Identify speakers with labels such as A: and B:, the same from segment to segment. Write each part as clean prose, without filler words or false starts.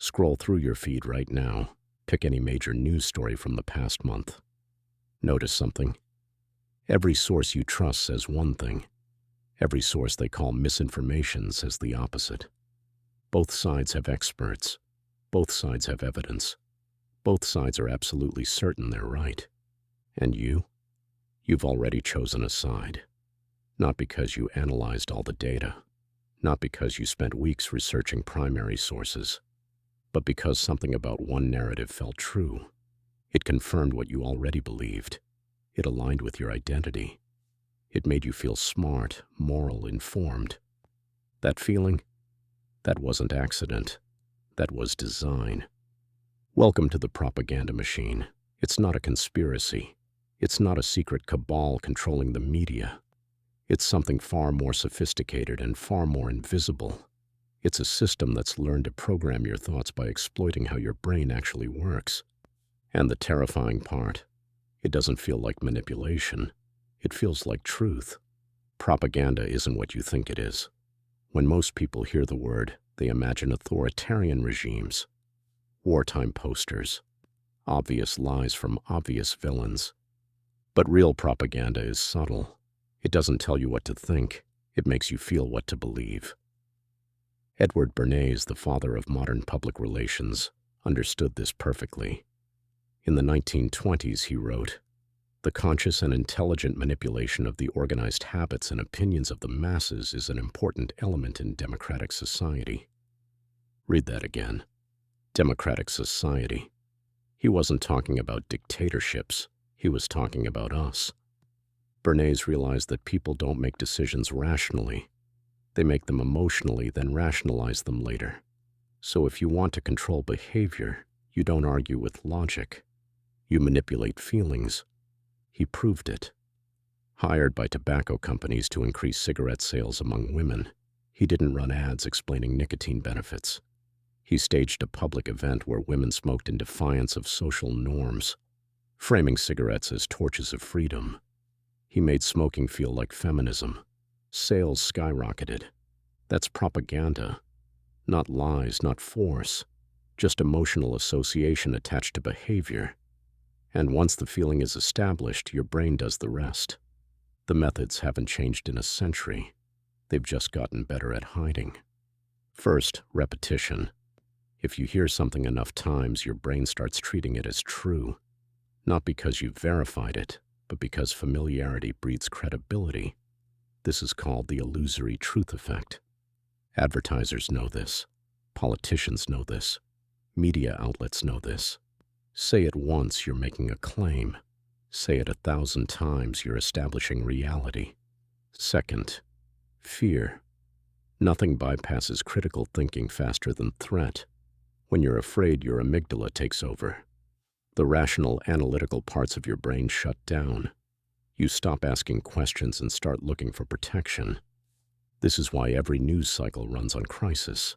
A: Scroll through your feed right now. Pick any major news story from the past month. Notice something. Every source you trust says one thing. Every source they call misinformation says the opposite. Both sides have experts. Both sides have evidence. Both sides are absolutely certain they're right. And you? You've already chosen a side. Not because you analyzed all the data. Not because you spent weeks researching primary sources. But because something about one narrative felt true. It confirmed what you already believed. It aligned with your identity. It made you feel smart, moral, informed. That feeling? That wasn't accident. That was design. Welcome to the propaganda machine. It's not a conspiracy. It's not a secret cabal controlling the media. It's something far more sophisticated and far more invisible. It's a system that's learned to program your thoughts by exploiting how your brain actually works. And the terrifying part, it doesn't feel like manipulation. It feels like truth. Propaganda isn't what you think it is. When most people hear the word, they imagine authoritarian regimes, wartime posters, obvious lies from obvious villains. But real propaganda is subtle. It doesn't tell you what to think. It makes you feel what to believe. Edward Bernays, the father of modern public relations, understood this perfectly. In the 1920s, he wrote, "The conscious and intelligent manipulation of the organized habits and opinions of the masses is an important element in democratic society." Read that again. Democratic society. He wasn't talking about dictatorships. He was talking about us. Bernays realized that people don't make decisions rationally. They make them emotionally, then rationalize them later. So if you want to control behavior, you don't argue with logic. You manipulate feelings. He proved it. Hired by tobacco companies to increase cigarette sales among women, he didn't run ads explaining nicotine benefits. He staged a public event where women smoked in defiance of social norms, framing cigarettes as torches of freedom. He made smoking feel like feminism. Sales skyrocketed. That's propaganda. Not lies, not force. Just emotional association attached to behavior. And once the feeling is established, your brain does the rest. The methods haven't changed in a century. They've just gotten better at hiding. First, repetition. If you hear something enough times, your brain starts treating it as true. Not because you've verified it, but because familiarity breeds credibility. This is called the illusory truth effect. Advertisers know this. Politicians know this. Media outlets know this. Say it once, you're making a claim. Say it 1,000 times, you're establishing reality. Second, fear. Nothing bypasses critical thinking faster than threat. When you're afraid, your amygdala takes over. The rational, analytical parts of your brain shut down. You stop asking questions and start looking for protection. This is why every news cycle runs on crisis,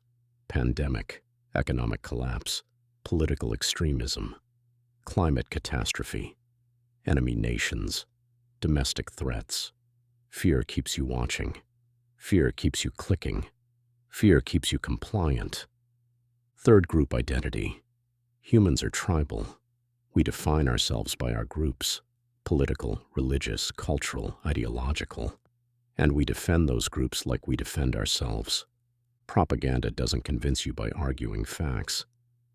A: pandemic, economic collapse, political extremism, climate catastrophe, enemy nations, domestic threats. Fear keeps you watching. Fear keeps you clicking. Fear keeps you compliant. Third group identity. Humans are tribal. We define ourselves by our groups. Political, religious, cultural, ideological, and we defend those groups like we defend ourselves. Propaganda doesn't convince you by arguing facts.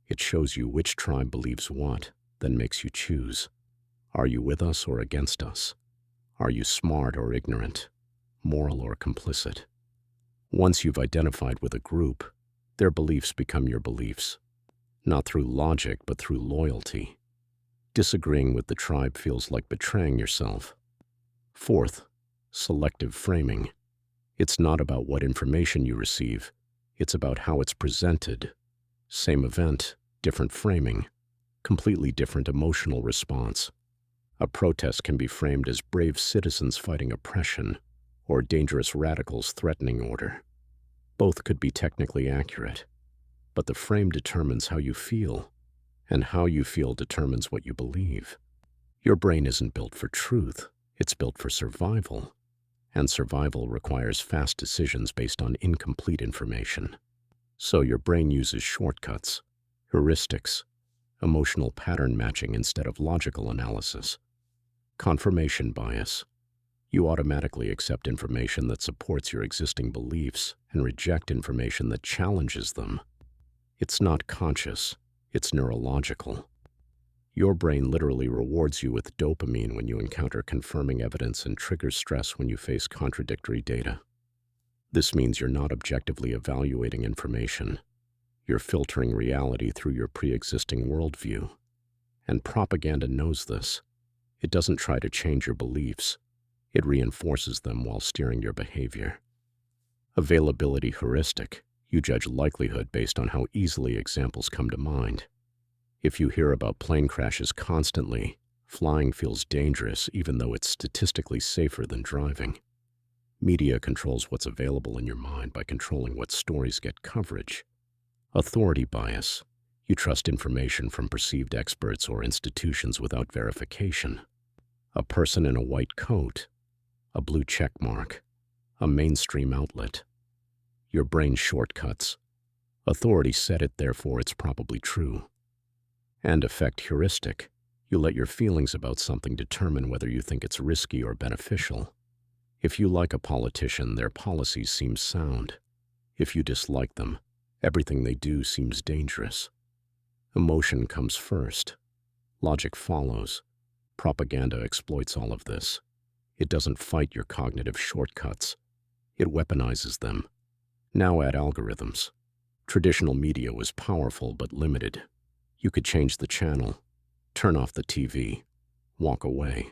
A: It shows you which tribe believes what, then makes you choose. Are you with us or against us? Are you smart or ignorant? Moral or complicit? Once you've identified with a group, their beliefs become your beliefs. Not through logic, but through loyalty. Disagreeing with the tribe feels like betraying yourself. Fourth, selective framing. It's not about what information you receive. It's about how it's presented. Same event, different framing, completely different emotional response. A protest can be framed as brave citizens fighting oppression or dangerous radicals threatening order. Both could be technically accurate, but the frame determines how you feel. And how you feel determines what you believe. Your brain isn't built for truth, it's built for survival. And survival requires fast decisions based on incomplete information. So your brain uses shortcuts. Heuristics, emotional pattern matching instead of logical analysis. Confirmation bias. You automatically accept information that supports your existing beliefs and reject information that challenges them. It's not conscious, it's neurological. Your brain literally rewards you with dopamine when you encounter confirming evidence and triggers stress when you face contradictory data. This means you're not objectively evaluating information. You're filtering reality through your pre-existing worldview. And propaganda knows this. It doesn't try to change your beliefs. It reinforces them while steering your behavior. Availability heuristic. You judge likelihood based on how easily examples come to mind. If you hear about plane crashes constantly, flying feels dangerous even though it's statistically safer than driving. Media controls what's available in your mind by controlling what stories get coverage. Authority bias. You trust information from perceived experts or institutions without verification. A person in a white coat, a blue check mark, a mainstream outlet. Your brain shortcuts. Authority said it, therefore it's probably true. And effect heuristic. You let your feelings about something determine whether you think it's risky or beneficial. If you like a politician, their policies seem sound. If you dislike them, everything they do seems dangerous. Emotion comes first. Logic follows. Propaganda exploits all of this. It doesn't fight your cognitive shortcuts. It weaponizes them. Now add algorithms. Traditional media was powerful but limited. You could change the channel, turn off the TV, walk away.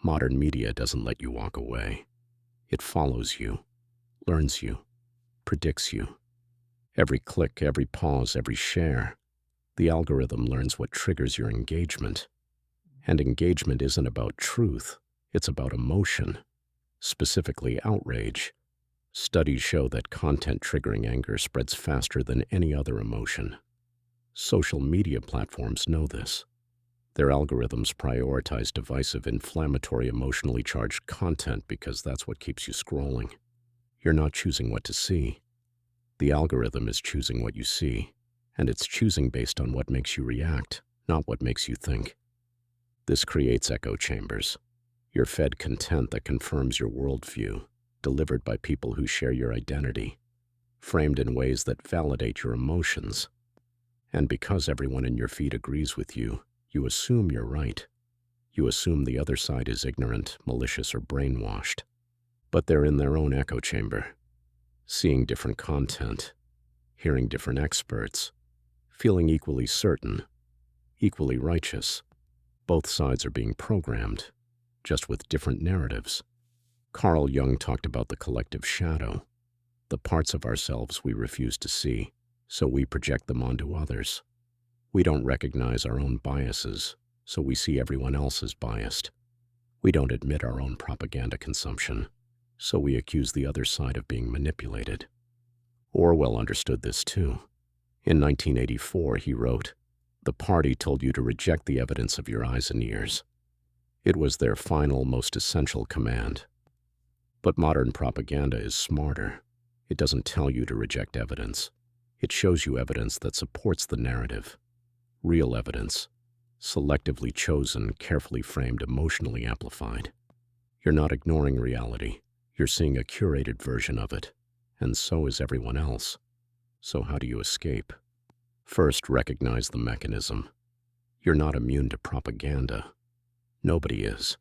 A: Modern media doesn't let you walk away. It follows you, learns you, predicts you. Every click, every pause, every share, the algorithm learns what triggers your engagement. And engagement isn't about truth, it's about emotion, specifically outrage. Studies show that content triggering anger spreads faster than any other emotion. Social media platforms know this. Their algorithms prioritize divisive, inflammatory, emotionally charged content because that's what keeps you scrolling. You're not choosing what to see. The algorithm is choosing what you see, and it's choosing based on what makes you react, not what makes you think. This creates echo chambers. You're fed content that confirms your worldview, delivered by people who share your identity, framed in ways that validate your emotions. And because everyone in your feed agrees with you, you assume you're right. You assume the other side is ignorant, malicious, or brainwashed. But they're in their own echo chamber, seeing different content, hearing different experts, feeling equally certain, equally righteous. Both sides are being programmed, just with different narratives. Carl Jung talked about the collective shadow, the parts of ourselves we refuse to see, so we project them onto others. We don't recognize our own biases, so we see everyone else as biased. We don't admit our own propaganda consumption, so we accuse the other side of being manipulated. Orwell understood this too. In 1984, he wrote, "The party told you to reject the evidence of your eyes and ears." It was their final, most essential command. But modern propaganda is smarter. It doesn't tell you to reject evidence. It shows you evidence that supports the narrative. Real evidence, selectively chosen, carefully framed, emotionally amplified. You're not ignoring reality. You're seeing a curated version of it, and so is everyone else. So how do you escape? First, recognize the mechanism. You're not immune to propaganda. Nobody is.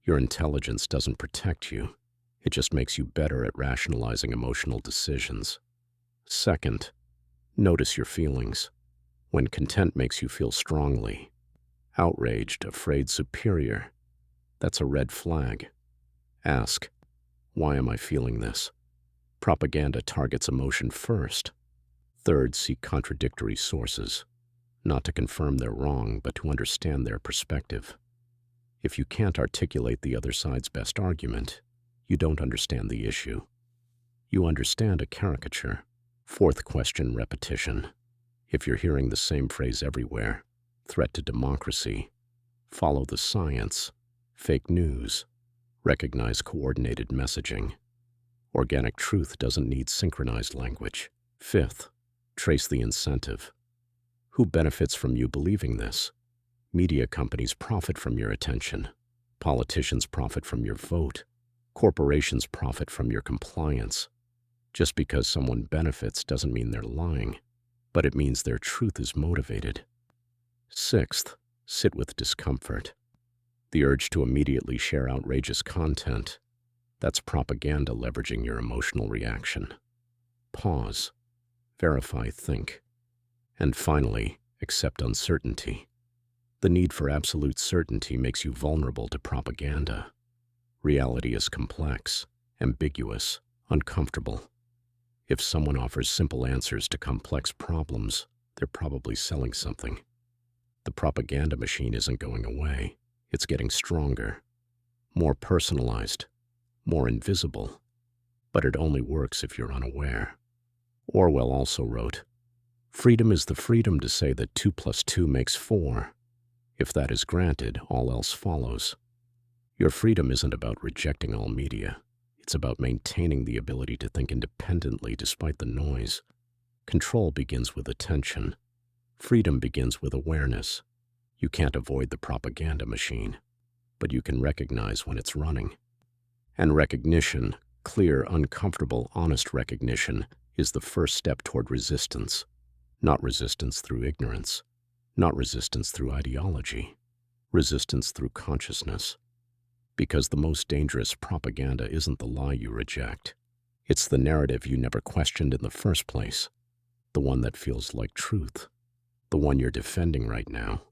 A: Your intelligence doesn't protect you. It just makes you better at rationalizing emotional decisions. Second, notice your feelings. When content makes you feel strongly, outraged, afraid, superior, that's a red flag. Ask, why am I feeling this? Propaganda targets emotion first. Third, seek contradictory sources, not to confirm they're wrong, but to understand their perspective. If you can't articulate the other side's best argument, you don't understand the issue. You understand a caricature. Fourth, question repetition. If you're hearing the same phrase everywhere, threat to democracy, follow the science, fake news, recognize coordinated messaging. Organic truth doesn't need synchronized language. Fifth, trace the incentive. Who benefits from you believing this? Media companies profit from your attention. Politicians profit from your vote. Corporations profit from your compliance. Just because someone benefits doesn't mean they're lying, but it means their truth is motivated. Sixth, sit with discomfort. The urge to immediately share outrageous content. That's propaganda leveraging your emotional reaction. Pause. Verify, think. And finally, accept uncertainty. The need for absolute certainty makes you vulnerable to propaganda. Reality is complex, ambiguous, uncomfortable. If someone offers simple answers to complex problems, they're probably selling something. The propaganda machine isn't going away. It's getting stronger, more personalized, more invisible. But it only works if you're unaware. Orwell also wrote, "Freedom is the freedom to say that 2 plus 2 makes 4. If that is granted, all else follows." Your freedom isn't about rejecting all media. It's about maintaining the ability to think independently despite the noise. Control begins with attention. Freedom begins with awareness. You can't avoid the propaganda machine, but you can recognize when it's running. And recognition, clear, uncomfortable, honest recognition, is the first step toward resistance. Not resistance through ignorance, not resistance through ideology, resistance through consciousness. Because the most dangerous propaganda isn't the lie you reject. It's the narrative you never questioned in the first place, the one that feels like truth, the one you're defending right now.